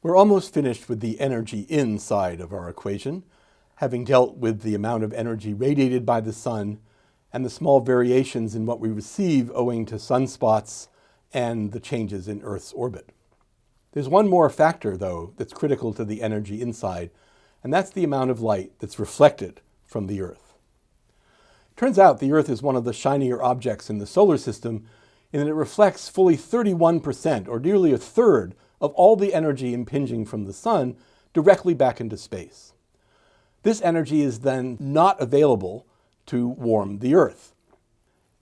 We're almost finished with the energy in side of our equation, having dealt with the amount of energy radiated by the sun and the small variations in what we receive owing to sunspots and the changes in Earth's orbit. There's one more factor, though, that's critical to the energy inside, and that's the amount of light that's reflected from the Earth. It turns out the Earth is one of the shinier objects in the solar system in that it reflects fully 31%, or nearly a third, of all the energy impinging from the sun directly back into space. This energy is then not available to warm the Earth.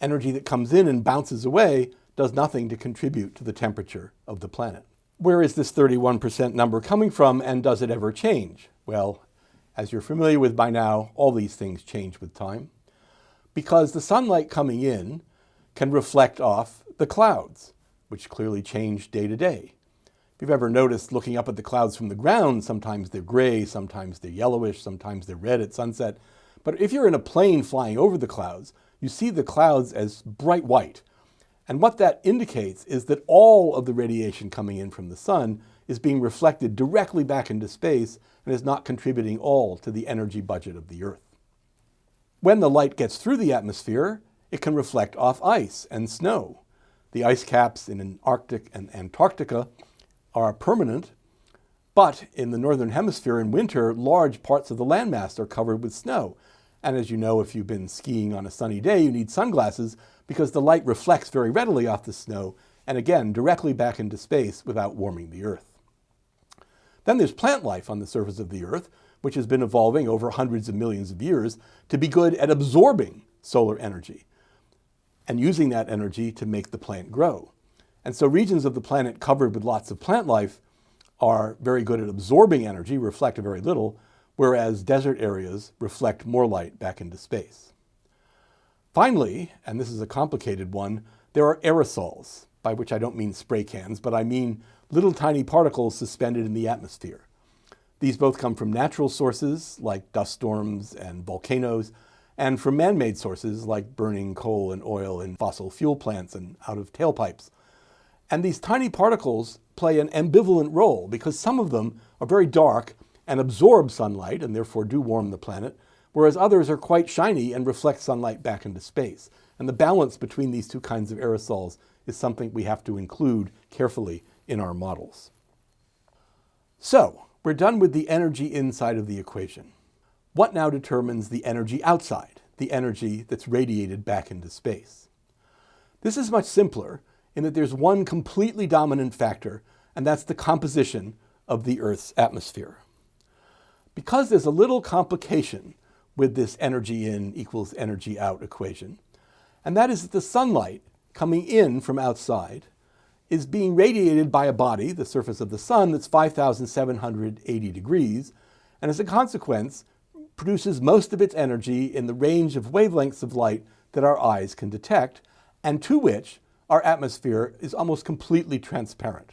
Energy that comes in and bounces away does nothing to contribute to the temperature of the planet. Where is this 31% number coming from, and does it ever change? Well, as you're familiar with by now, all these things change with time, because the sunlight coming in can reflect off the clouds, which clearly change day to day. If you've ever noticed looking up at the clouds from the ground, sometimes they're gray, sometimes they're yellowish, sometimes they're red at sunset. But if you're in a plane flying over the clouds, you see the clouds as bright white. And what that indicates is that all of the radiation coming in from the sun is being reflected directly back into space and is not contributing all to the energy budget of the Earth. When the light gets through the atmosphere, it can reflect off ice and snow. The ice caps in Arctic and Antarctica are permanent, but in the northern hemisphere in winter, large parts of the landmass are covered with snow. And as you know, if you've been skiing on a sunny day, you need sunglasses because the light reflects very readily off the snow and again, directly back into space without warming the Earth. Then there's plant life on the surface of the Earth, which has been evolving over hundreds of millions of years to be good at absorbing solar energy and using that energy to make the plant grow. And so regions of the planet covered with lots of plant life are very good at absorbing energy, reflect very little, whereas desert areas reflect more light back into space. Finally, and this is a complicated one, there are aerosols, by which I don't mean spray cans, but I mean little tiny particles suspended in the atmosphere. These both come from natural sources like dust storms and volcanoes, and from man-made sources like burning coal and oil in fossil fuel plants and out of tailpipes. And these tiny particles play an ambivalent role because some of them are very dark and absorb sunlight and therefore do warm the planet, whereas others are quite shiny and reflect sunlight back into space. And the balance between these two kinds of aerosols is something we have to include carefully in our models. So, we're done with the energy inside of the equation. What now determines the energy outside, the energy that's radiated back into space? This is much simpler in that there's one completely dominant factor, and that's the composition of the Earth's atmosphere. Because there's a little complication with this energy in equals energy out equation, and that is that the sunlight coming in from outside is being radiated by a body, the surface of the sun, that's 5,780 degrees, and as a consequence, produces most of its energy in the range of wavelengths of light that our eyes can detect, and to which our atmosphere is almost completely transparent.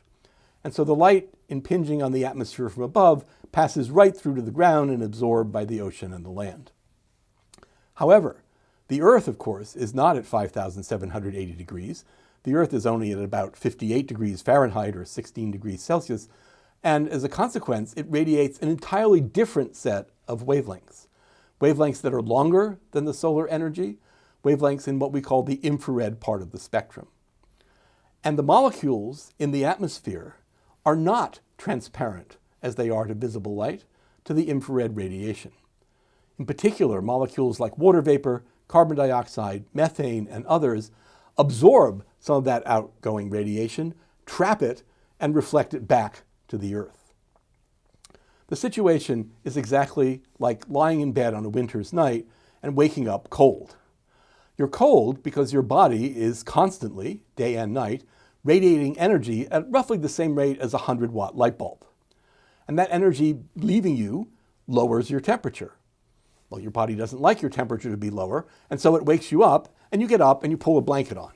And so the light impinging on the atmosphere from above passes right through to the ground and absorbed by the ocean and the land. However, the Earth, of course, is not at 5,780 degrees. The Earth is only at about 58 degrees Fahrenheit or 16 degrees Celsius, and as a consequence, it radiates an entirely different set of wavelengths. Wavelengths that are longer than the solar energy, wavelengths in what we call the infrared part of the spectrum. And the molecules in the atmosphere are not transparent as they are to visible light to the infrared radiation. In particular, molecules like water vapor, carbon dioxide, methane, and others absorb some of that outgoing radiation, trap it, and reflect it back to the Earth. The situation is exactly like lying in bed on a winter's night and waking up cold. You're cold because your body is constantly, day and night, radiating energy at roughly the same rate as a 100-watt light bulb. And that energy leaving you lowers your temperature. Well, your body doesn't like your temperature to be lower, and so it wakes you up, and you get up and you pull a blanket on.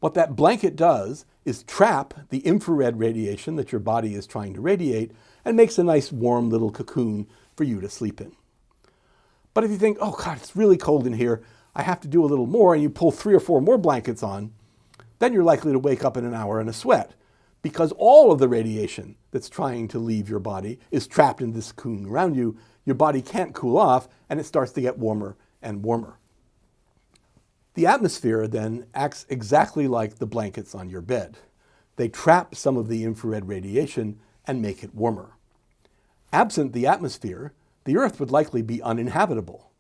What that blanket does is trap the infrared radiation that your body is trying to radiate and makes a nice warm little cocoon for you to sleep in. But if you think, oh God, it's really cold in here, I have to do a little more, and you pull 3 or 4 more blankets on, then you're likely to wake up in an hour in a sweat, because all of the radiation that's trying to leave your body is trapped in this cocoon around you, your body can't cool off, and it starts to get warmer and warmer. The atmosphere then acts exactly like the blankets on your bed. They trap some of the infrared radiation and make it warmer. Absent the atmosphere, the Earth would likely be uninhabitable.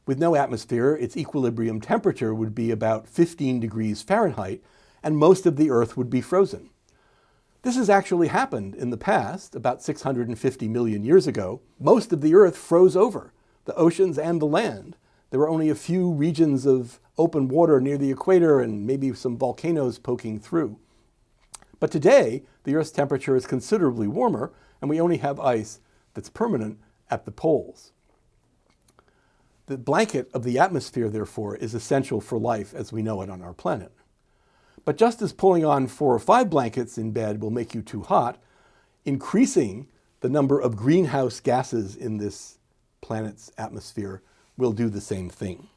With no atmosphere, its equilibrium temperature would be about 15 degrees Fahrenheit, and most of the Earth would be frozen. This has actually happened in the past, about 650 million years ago. Most of the Earth froze over, the oceans and the land. There were only a few regions of open water near the equator and maybe some volcanoes poking through. But today, the Earth's temperature is considerably warmer, and we only have ice that's permanent at the poles. The blanket of the atmosphere, therefore, is essential for life as we know it on our planet. But just as pulling on 4 or 5 blankets in bed will make you too hot, increasing the number of greenhouse gases in this planet's atmosphere will do the same thing.